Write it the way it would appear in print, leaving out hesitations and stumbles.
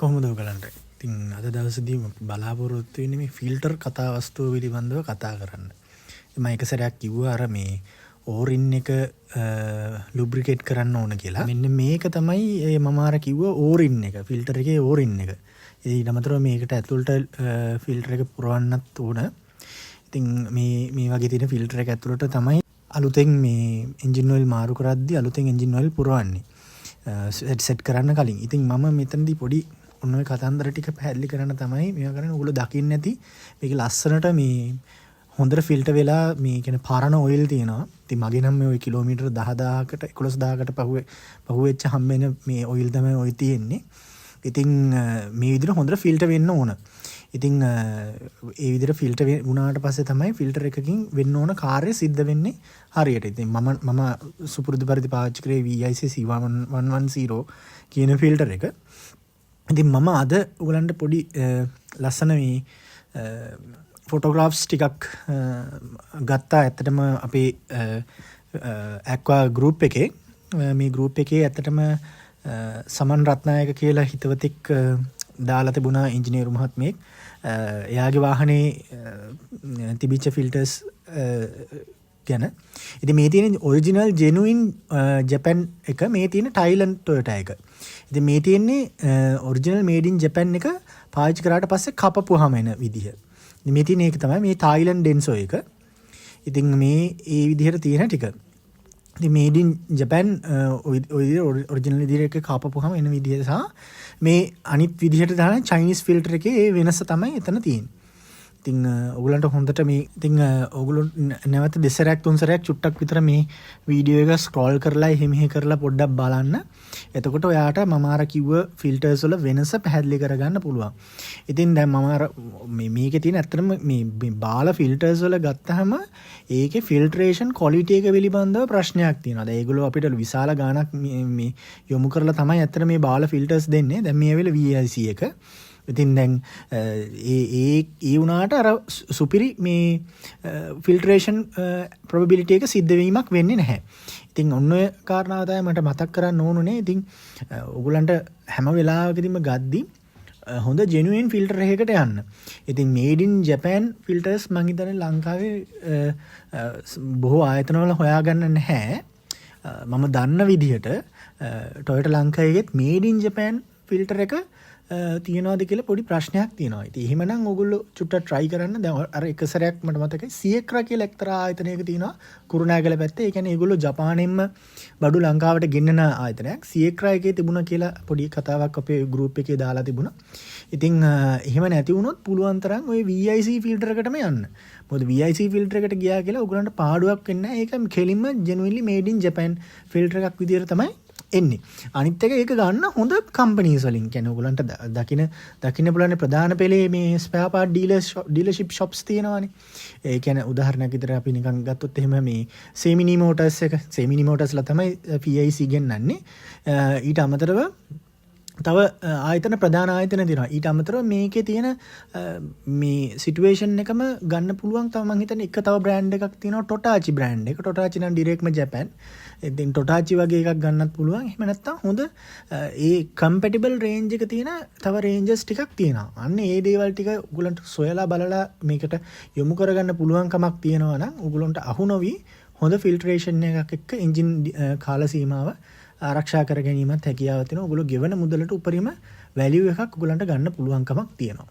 කොහොමද ඔයගලන්ට? ඉතින් අද දවසේදී බලාපොරොත්තු වෙන්නේ මේ ෆිල්ටර් කතා වස්තුව පිළිබඳව කතා කරන්න. මම එක සැරයක් කිව්වා අර මේ ඕරින් එක ලුබ්‍රිකේට් කරන්න ඕන කියලා. මෙන්න මේක තමයි මම අර කිව්ව ඕරින් එක. ෆිල්ටර් එකේ ඕරින් එක. ඊට අමතරව මේකට ඇතුළට ෆිල්ටර් එක පුරවන්නත් ඕන. ඉතින් මේ වගේ තියෙන ෆිල්ටර් එක ඇතුළට තමයි අලුතෙන් මේ එන්ජින් ඔයිල් මාරු කරද්දී අලුතෙන් එන්ජින් ඔයිල් පුරවන්නේ. සෙට් කරන්න කලින්. ඉතින් මම මෙතනදී පොඩි ඔන්න ඔය කතන්දර ටික පැහැදිලි කරන්න තමයි මේවා කරන්නේ. ඔයගොල්ලෝ දකින්න නැති මේක ලස්සනට මේ හොඳට ෆිල්ටර් වෙලා මේ කියන්නේ පරණ ඔයිල් තියෙනවා. ඉතින් මගේ නම් මේ ඔය කිලෝමීටර් 10000කට 11000කට පහුවෙච්ච හම්බෙන මේ ඔයිල් තමයි ඔය තියෙන්නේ. ඉතින් මේ විදිහට හොඳට ෆිල්ටර් වෙන්න ඕන. ඉතින් ඒ විදිහට ෆිල්ටර් වුණාට පස්සේ තමයි ෆිල්ටර් එකකින් වෙන්න ඕන කාර්යය සිද්ධ වෙන්නේ හරියට. ඉතින් මම සුපුරුදු පරිදි පාවිච්චි කරේ VIC C110 කියන ෆිල්ටර් එක. ඉතින් මම අද ඔයගලන්ට පොඩි ලස්සන මේ ෆොටෝග්‍රාෆ්ස් ටිකක් ගත්තා. ඇත්තටම අපේ ඇක්වා ගෲප් එකේ මේ ගෲප් එකේ ඇත්තටම සමන් රත්නායක කියලා හිතවතෙක් දාලා තිබුණා ඉංජිනේරු මහත්මයෙක්. එයාගේ වාහනේ තිබිච්ච ෆිල්ටර්ස් ගැන. ඉතින් මේ තියෙන ඔරිජිනල් ජෙනුයින් ජපන් එක, මේ තියෙන ටයිලන්ඩ් ටොයෝටා එක. ඉතින් මේ තියෙන්නේ ඔරිජිනල් මේඩ් ඉන් ජපන් එක පාවිච්චි කරාට පස්සේ කපපුවාම එන විදිහ. ඉතින් මේ තියෙන එක තමයි මේ තායිලන්ඩ් ඩෙන්සෝ එක. ඉතින් මේ ඒ විදිහට තියෙන ටික. ඉතින් මේඩ් ඉන් ජපන් ඔරිජිනල් විදිහට එක කපපුවාම එන විදිහ සහ මේ අනිත් විදිහට දාන චයිනීස් ෆිල්ටර් එකේ ඒ වෙනස තමයි එතන තියෙන්නේ. ඉතින් ඔයගලන්ට හොඳට මේ ඉතින් ඔයගොල්ලෝ නැවත දෙසරයක් තුන්සරයක් චුට්ටක් විතර මේ වීඩියෝ එක ස්ක්‍රෝල් කරලා එහෙ පොඩ්ඩක් බලන්න. එතකොට ඔයාට මම අර කිව්ව ෆිල්ටර්ස් වල වෙනස පැහැදිලි කරගන්න පුළුවන්. ඉතින් දැන් මම අර මේකේ තියෙන ඇත්තටම මේ බාල ෆිල්ටර්ස් වල ගත්තාම ඒකේ ෆිල්ටරේෂන් ක්වොලිටි එක පිළිබඳව ප්‍රශ්නයක් තියෙනවා. දැන් ඒගොල්ලෝ අපිට විශාල ගාණක් මේ යොමු කරලා තමයි ඇත්තට මේ බාල ෆිල්ටර්ස් දෙන්නේ. දැන් මේ වෙලේ VIC එක. ඉතින් දැන් ඒ වුණාට අර සුපිරි මේ ෆිල්ටරේෂන් ප්‍රොබැබිලිටි එක සිද්ධ වීමක් වෙන්නේ නැහැ. ඉතින් ඔන්න ඔය කාරණාව තමයි මට මතක් කරන්න ඕනුනේ. ඉතින් ඔයගලන්ට හැම වෙලාවකදීම ගද්දි හොඳ ජෙනුයින් ෆිල්ටර් එකකට යන්න. ඉතින් මේඩ් ඉන් ජපන් ෆිල්ටර්ස් මං හිතන්නේ ලංකාවේ බොහෝ ආයතනවල හොයාගන්න නැහැ. මම දන්න විදිහට ටොයෝටා ලංකාවේත් මේඩ් ඉන් ජපන් ෆිල්ටර් එක තියෙනවාද කියලා පොඩි ප්‍රශ්නයක් තියෙනවා. ඉතින් එහෙමනම් ඔයගොල්ලෝ චුට්ටක් try කරන්න. දැන් අර එක සැරයක් මට මතකයි සියක්‍රා කියලා එක්තරා ආයතනයක තියෙනවා කුරුණෑගල පැත්තේ. ඒ කියන්නේ ඒගොල්ලෝ ජපානයෙන්ම බඩු ලංකාවට ගෙන්නන ආයතනයක්. සියක්‍රා එකේ තිබුණා කියලා පොඩි කතාවක් අපේ group එකේ දාලා තිබුණා. ඉතින් එහෙම නැති වුණොත් පුළුවන් තරම් ওই VIC ෆිල්ටර් එකටම යන්න. මොකද VIC ෆිල්ටර් එකට ගියා කියලා ඔයගොල්ලන්ට පාඩුවක් වෙන්නේ නැහැ. ඒක කෙලින්ම genuinely made in Japan filter එකක් විදියට තමයි එන්නේ. අනිත් එක ඒක ගන්න හොඳ කම්පනීස් වලින්. කියන්නේ ඔයගලන්ට දකින්න පුළුවන් ප්‍රධාන පෙළේ මේ ස්පෙයා පාර්ට් ඩීලර්ෂිප් shops තියෙනවානේ. ඒ කියන්නේ උදාහරණයක් විදිහට අපි නිකන් ගත්තොත් එහෙම මේ සෙමිනි මෝටර්ස් එක සෙමිනි මෝටර්ස්ලා තමයි PIC ගෙන්නන්නේ. ඊට අමතරව තව ආයතන ප්‍රධාන ආයතන තියෙනවා. ඊට අමතරව මේකේ තියෙන මේ සිටුේෂන් එකම ගන්න පුළුවන්. තව මම හිතන්නේ එක තව බ්‍රෑන්ඩ් එකක් තියෙනවා ටොටාචි බ්‍රෑන්ඩ් එක. ටොටාචි නම් ඩිරෙක්ට්ම ජපන්. ඉතින් ටොටාචි වගේ එකක් ගන්නත් පුළුවන්. එහෙම නැත්නම් හොඳ ඒ කම්පැටිබල් රේන්ජ් එක තියෙන තව රේන්ජස් ටිකක් තියෙනවා. අන්න ඒ දේවල් ටික ඔයගලන්ට සොයලා බලලා මේකට යොමු කරගන්න පුළුවන් කමක් තියෙනවා නම් ඔයගලන්ට අහු නොවි හොඳ ෆිල්ටරේෂන් එකක් එක්ක එන්ජින් කාල සීමාව ආරක්ෂා කර ගැනීමත් හැකියාව තියෙනවා. ඔයගොල්ලෝ ගෙවන මුදලට උපරිම වැලියු එකක් ඔයගලන්ට ගන්න පුළුවන්කමක් තියෙනවා.